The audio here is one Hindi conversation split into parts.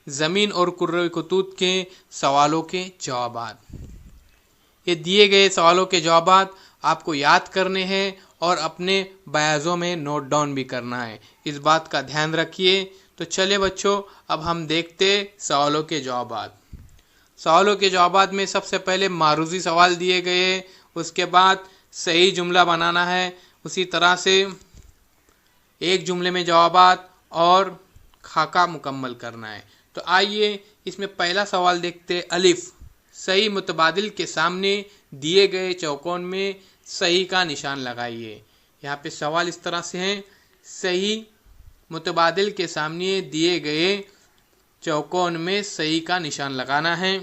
ज़मीन और कुर्रे खतूत के सवालों के जवाबात। ये दिए गए सवालों के जवाबात आपको याद करने हैं और अपने बयाज़ों में नोट डाउन भी करना है, इस बात का ध्यान रखिए। तो चलिए बच्चों, अब हम देखते सवालों के जवाबात। सवालों के जवाबात में सबसे पहले मारूजी सवाल दिए गए हैं, उसके बाद सही जुमला बनाना है, उसी तरह से एक जुमले में जवाबात और खाका मुकम्मल करना है। तो आइए इसमें पहला सवाल देखते। अलिफ, सही मुतबादिल के सामने दिए गए चौकोन में सही का निशान लगाइए। यहाँ पे सवाल इस तरह से है, सही मुतबादिल के सामने दिए गए चौकोन में सही का निशान लगाना है।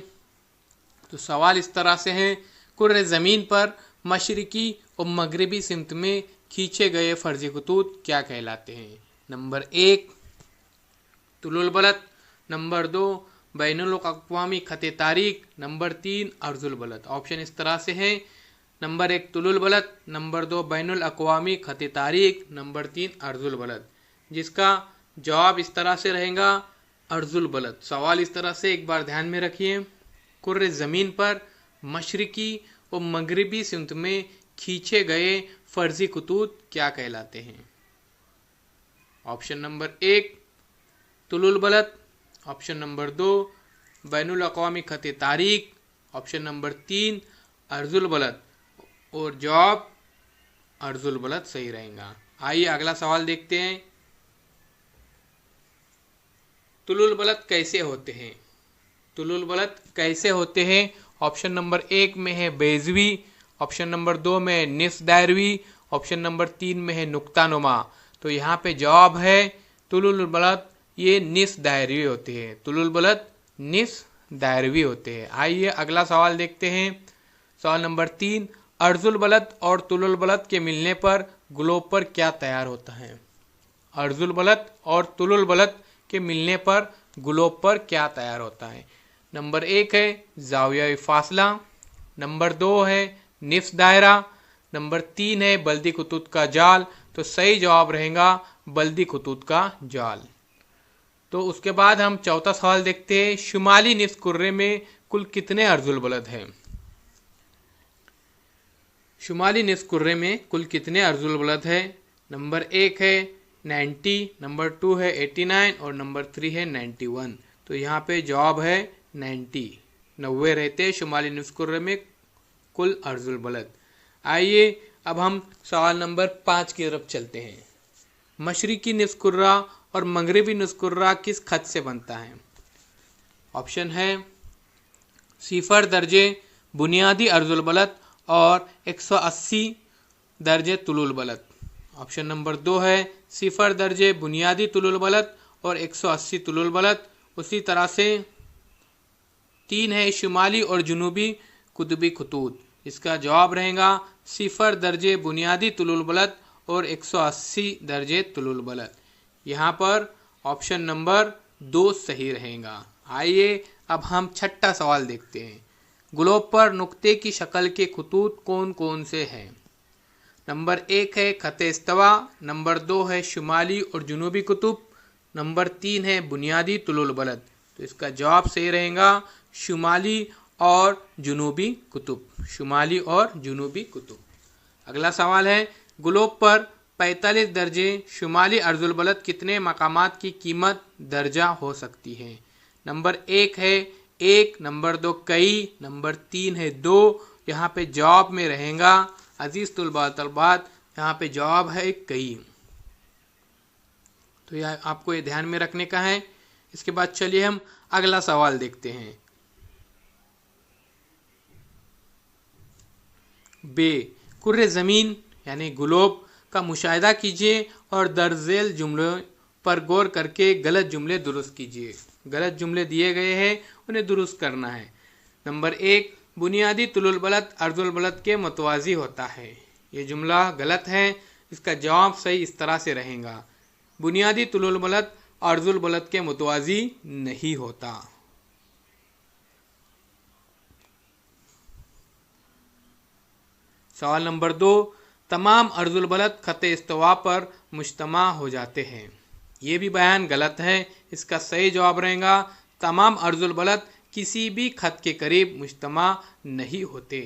तो सवाल इस तरह से है, कुर्रे ज़मीन पर मशरिकी और मगरिबी सिमत में खींचे गए फर्जी खतूत क्या कहलाते हैं। नंबर 1 तुलुल बलद, नंबर 2 बैनुल अक़वामी ख़त तारीख, नंबर 3 अर्जुल बलद। ऑप्शन इस तरह से है, नंबर 1 तुलुल बलद, नंबर 2 बैनुल अक़वामी ख़त तारीख, नंबर 3 अर्जुल बलद, जिसका जवाब इस तरह से रहेगा अर्जुल बलद। सवाल इस तरह से एक बार ध्यान में रखिए, कुर्रे ज़मीन पर मशरिकी और मगरिबी सिमत में खींचे गए फर्जी खतूत क्या कहलाते हैं। ऑप्शन नंबर 1 तुलुल बलद, ऑप्शन नंबर 2 बैनुल अक़वामी ख़त तारीख, ऑप्शन नंबर 3 अर्जुल बलद, और जवाब अर्जुल बलद सही रहेगा। आइए अगला सवाल देखते हैं। तुलुल बलद कैसे होते हैं। तुलुल बलद कैसे होते हैं। ऑप्शन नंबर 1 में है बेजवी, ऑप्शन नंबर 2 में है निस दायरवी, ऑप्शन नंबर 3 में है नुक्ता नुमा। तो यहाँ पे जवाब है तुलुल बलद ये निस दायरवी होते हैं। तुलुल बलद निस दायरवी होते हैं। आइए अगला सवाल देखते हैं। सवाल नंबर 3, अर्जुल बलद और तुलुल बलद के मिलने पर ग्लोब पर क्या तैयार होता है। अर्जुल बलद और तुलुल बलद के मिलने पर ग्लोब पर क्या तैयार होता है। नंबर 1 है ज़ाविया फासला, नंबर 2 है निफ्स दायरा, नंबर 3 है बल्दी खतूत का जाल। तो सही जवाब रहेगा बल्दी खतूत का जाल। तो उसके बाद हम चौथा सवाल देखते हैं, शुमाली निफ्स कुर्रे में कुल कितने अर्जुल बलद हैं। शुमाली निफ्स कुर्रे में कुल कितने अर्जुल बलद है। नंबर 1 है 90, नंबर 2 है 89 और नंबर 3 है 91। तो यहाँ पे जवाब है 90 रहते शुमाली निफ्स कुर्रे में कुल अर्जुल बलद। आइए अब हम सवाल नंबर 5 की तरफ चलते हैं। मशरिकी निफ्स कुर्रा और मगरिबी निफ्स कुर्रा किस खत से बनता है। ऑप्शन है 0 दर्जे बुनियादी अर्जुल बलद और 180 दर्जे तुलुल बलद। ऑप्शन नंबर 2 है 0 दर्जे बुनियादी तुलुल बलद और 180 तुलुल बलद। उसी तरह से 3 है शुमाली और जुनूबी कुतुबी खतूत। इसका जवाब रहेगा 0 दर्जे बुनियादी तुलुल बलद और 180 दर्जे तुलुल बलद। यहाँ पर ऑप्शन नंबर 2 सही रहेगा। आइए अब हम छठा सवाल देखते हैं। ग्लोब पर नुक्ते की शक्ल के खतूत कौन कौन से हैं। नंबर 1 है ख़त इस्तवा, नंबर 2 है शुमाली और जुनूबी कुतुब, नंबर 3 है बुनियादी तुलुल बलद। तो इसका जवाब सही रहेगा शुमाली और जुनूबी कुतुब, शुमाली और जुनूबी कुतुब। अगला सवाल है, ग्लोब पर 45 दर्जे शुमाली अर्जुल बलद कितने मकामात की कीमत दर्जा हो सकती है। नंबर 1 है 1, नंबर 2 कई, नंबर 3 है 2। यहाँ पे जवाब में रहेगा अजीज तलबात, यहाँ पे जवाब है कई। तो यह आपको ये ध्यान में रखने का है। इसके बाद चलिए हम अगला सवाल देखते हैं। बे, कुर्रे ज़मीन यानी ग्लोब का मुशाहिदा कीजिए और दर्जेल जुमलों पर गौर करके गलत जुमले दुरुस्त कीजिए। गलत जुमले दिए गए हैं उन्हें दुरुस्त करना है। नंबर 1, बुनियादी तुलुल बलद अर्जुल बलद के मुतवाज़ी होता है। ये जुमला गलत है। इसका जवाब सही इस तरह से रहेगा, बुनियादी तुलुल बलद अर्जुल बलद के मुतवाज़ी नहीं होता। सवाल नंबर 2, तमाम अर्जुल बलद ख़त इस्तवा पर मुज्तमा हो जाते हैं। ये भी बयान गलत है। इसका सही जवाब रहेगा तमाम अर्जुल बलद किसी भी खत के करीब मुज्तमा नहीं होते।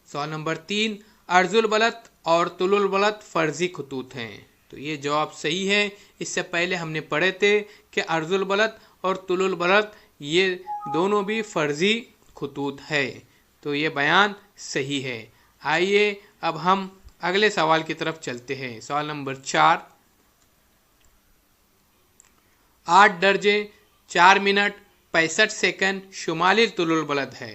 सवाल नंबर 3, अर्जुल बलद और तुलुल बलद फर्जी खतूत हैं। तो ये जवाब सही है। इससे पहले हमने पढ़े थे कि अर्जुल बलद और तुलुल बलद ये दोनों भी फर्जी खतूत है। तो ये बयान सही है। आइए अब हम अगले सवाल की तरफ चलते हैं। सवाल नंबर 4, 8 दर्जे 4 मिनट 65 सेकंड शुमाली तुलुल बलद है।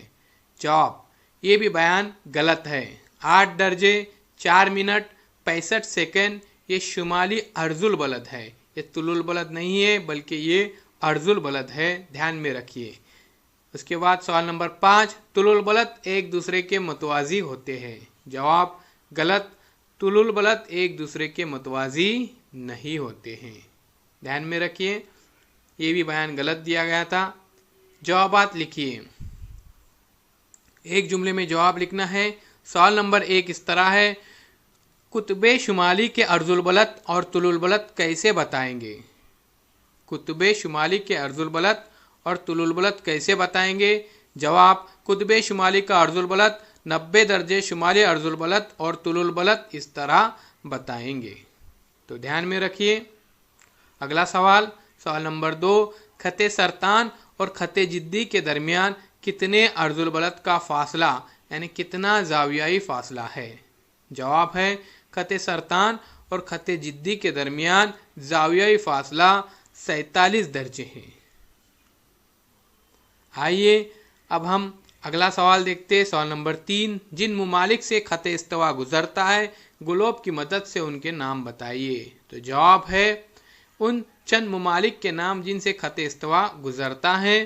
जवाब, ये भी बयान गलत है। 8 दर्जे 4 मिनट 65 सेकंड ये शुमाली अर्जुल बलद है, ये तुलुल बलद नहीं है बल्कि ये अर्जुल बलद है, ध्यान में रखिए। उसके बाद सवाल नंबर 5, तुलुल बलद एक दूसरे के मुतवाजी होते हैं। जवाब गलत, तुलुल बलद एक दूसरे के मुतवाजी नहीं होते हैं, ध्यान में रखिए। ये भी बयान गलत दिया गया था। जवाबात लिखिए, एक जुमले में जवाब लिखना है। सवाल नंबर 1 इस तरह है, कुतुबे शुमाली के अर्जुल बलद और तुलुल बलद कैसे बताएंगे। कुतुबे शुमाली के अर्जुल बलद और तुलुल बलद कैसे बताएंगे। जवाब, कुतुबे शुमाली का अर्जुल बलद 90 दर्जे शुमाली अर्जुल बलद और तुलुल बलद इस तरह बताएंगे। तो ध्यान में रखिए। अगला सवाल, सवाल नंबर 2, खते सरतान और खते जिद्दी के दरमियान कितने अर्जुल बलद का फासला यानी कितना जावियाई फासला है। जवाब है, खते सरतान और खते जिद्दी के दरमियान जावियाई फासला 47 दर्जे हैं। आइए अब हम अगला सवाल देखते हैं। सवाल नंबर 3, जिन मुमालिक से खते इस्तवा गुजरता है ग्लोब की मदद से उनके नाम बताइए। तो जवाब है, उन चंद मुमालिक के नाम जिनसे खते इस्तवा गुजरता है।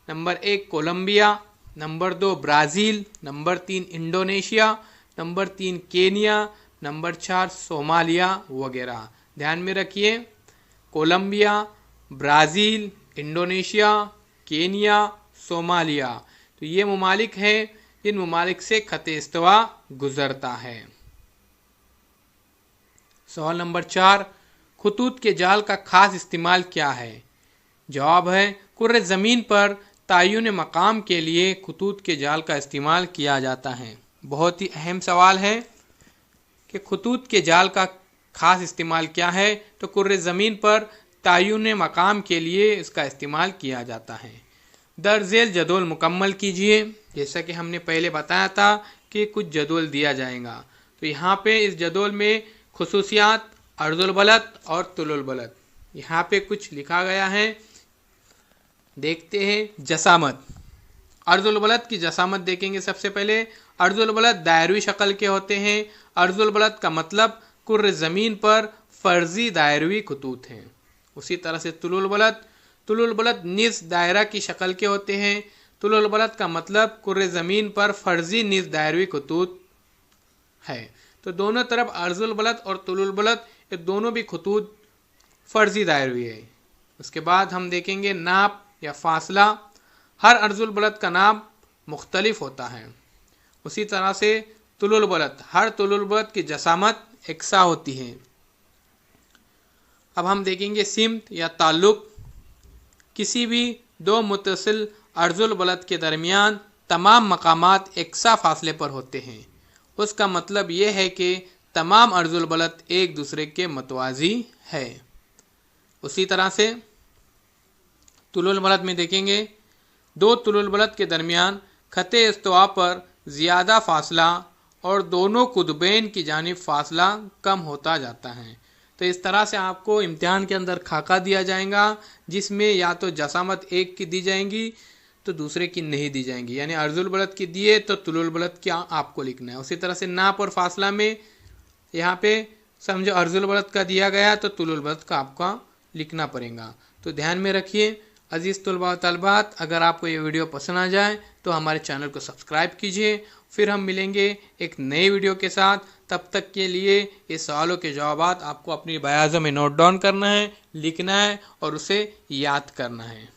Number 1 Colombia, number 2 Brazil, number 3 Indonesia, number 3 Kenya, number 4 Somalia वगैरह। ध्यान में रखिए, Colombia, Brazil, Indonesia, Kenya, Somalia, तो ये मुमालिक हैं जिन मुमालिक से खते इस्तवा गुजरता है। सवाल नंबर 4, खतूत के जाल का खास इस्तेमाल क्या है। जवाब है, कुर्रे ज़मीन पर तायुन मकाम के लिए खतूत के जाल का इस्तेमाल किया जाता है। बहुत ही अहम सवाल है कि खतूत के जाल का खास इस्तेमाल क्या है। तो कुर्रे ज़मीन पर तायुन मकाम के लिए इसका इस्तेमाल किया जाता है। दर्जेल जदोल मुकम्मल कीजिए। जैसा कि हमने पहले बताया था कि कुछ जदोल दिया जाएगा, तो यहाँ पे इस जदोल में खुसूसियात अर्जुल बलद और तुलुल बलद यहाँ पे कुछ लिखा गया है, देखते हैं। जसामत, अर्जुल बलद की जसामत देखेंगे। सबसे पहले अर्जुल बलद दायरवी शक्ल के होते हैं। अर्जुल बलद का मतलब कुर्रे ज़मीन पर फर्जी दायरवी खतूत हैं। उसी तरह से तुलुल बलद निस दायरा की शक्ल के होते हैं। तुलुल बलद का मतलब कुर्रे ज़मीन पर फर्जी निस दायरवी खतूत है। तो दोनों तरफ अर्जुल बलद और तुलुल बलद ये दोनों भी खतूत फर्जी दायरवी है। उसके बाद हम देखेंगे नाप या फासला। हर अर्जुल बलद का नाप मुख्तलिफ होता है। उसी तरह से तुलुल बलद, हर तुलुल बलद की जसामत एकसा होती है। अब हम देखेंगे सिम्त या ताल्लुक। किसी भी दो मुत्तसिल अर्जुल बलद के दरमियान तमाम मकामात एकसा फासले पर होते हैं। उसका मतलब ये है कि तमाम अर्जुल बलद एक दूसरे के मतवाजी है। उसी तरह से तुलुल बलद में देखेंगे, दो तुलुल बलद के दरमियान खते इस्तवा पर ज़्यादा फासला और दोनों कुतुबैन की जानिब फासला कम होता जाता है। तो इस तरह से आपको इम्तिहान के अंदर खाका दिया जाएगा जिसमें या तो जसामत एक की दी जाएंगी तो दूसरे की नहीं दी जाएंगी, यानी अर्जुल बलद की दिए तो तुलुल बलद क्या आपको लिखना है। उसी तरह से नाप और फासला में यहाँ पे समझो अर्जुल बलद का दिया गया तो तुलुल बलद का आपका लिखना पड़ेगा। तो ध्यान में रखिए अजीज़ तलबा तलबात, अगर आपको ये वीडियो पसंद आ जाए तो हमारे चैनल को सब्सक्राइब कीजिए। फिर हम मिलेंगे एक नए वीडियो के साथ। तब तक के लिए ये सवालों के जवाबात आपको अपनी बयाज़ों में नोट डाउन करना है, लिखना है और उसे याद करना है।